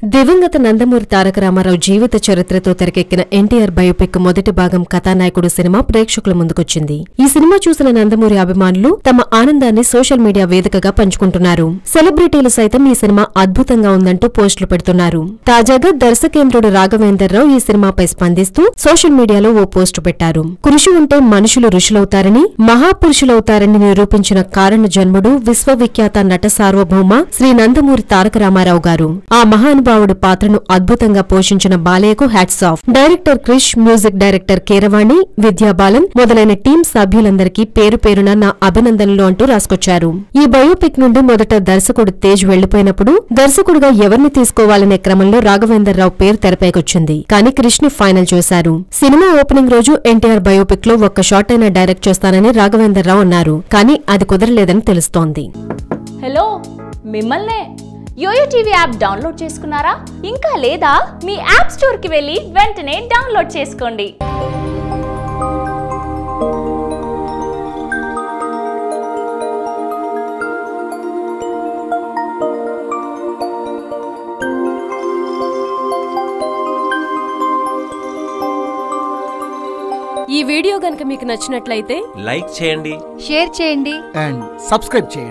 దివంగత నందమూరి తారక రామారావు జీవిత చరిత్రతో తెరకెక్కిన ఎన్టీఆర్ బయోపిక్ మొదటి భాగం కథానాయకుడు సినిమా ప్రేక్షకుల ముందుకొచ్చింది. ఈ సినిమా చూసిన నందమూరి అభిమానులు తమ ఆనందాన్ని సోషల్ మీడియా వేదికగా పంచుకుంటున్నారు. సెలబ్రిటీలు సైతం ఈ సినిమా అద్భుతంగా ఉందంటూ పోస్టులు పెడుతున్నారు. తాజాగా దర్శకేంద్రుడు రాఘవేందర్ రావు ఈ సినిమాపై స్పందిస్తూ సోషల్ మీడియాలో ఓ పోస్టు పెట్టారు. కృషి ఉంటే మనుషులు ఋషులవుతారని, మహాపురుషులవుతారని నిరూపించిన కారణ జన్ముడు విశ్వవిఖ్యాత నట సార్వభౌమ శ్రీ నందమూరి తారక రామారావు గారు. ఆ మహానుభావుడి పాత్రను అద్భుతంగా పోషించిన బాలయ్యకు hats off. Director Krish, music director Keeravani, Vidya Balan మొదలైన టీం సభ్యులందరికీ పేరు పేరున నా అభినందనలు అంటూ రాసుకొచ్చారు. ఈ బయోపిక్ నుండి మొదట దర్శకుడు తేజ్ వెళ్లిపోయినప్పుడు దర్శకుడుగా ఎవరిని తీసుకోవాలనే క్రమంలో రాఘవేందర్ రావు పేరు తెరపైకొచ్చింది. కానీ క్రిష్ ని ఫైనల్ చేశారు. సినిమా ఓపెనింగ్ రోజు ఎన్టీఆర్ బయోపిక్ లో ఒక్క షాట్ అయినా డైరెక్ట్ చేస్తానని రాఘవేందర్ రావు అన్నారు. కానీ అది కుదరలేదని తెలుస్తోంది. హలో, మిమ్మల్నే యోయో టీవీ యాప్ డౌన్లోడ్ చేసుకున్నారా? ఇంకా లేదా? మీ యాప్ స్టోర్ కి వెళ్ళి వెంటనే డౌన్లోడ్ చేసుకోండి. ఈ వీడియో గనుక మీకు నచ్చినట్లయితే లైక్ చేయండి, షేర్ చేయండి అండ్ సబ్స్క్రైబ్ చేయండి.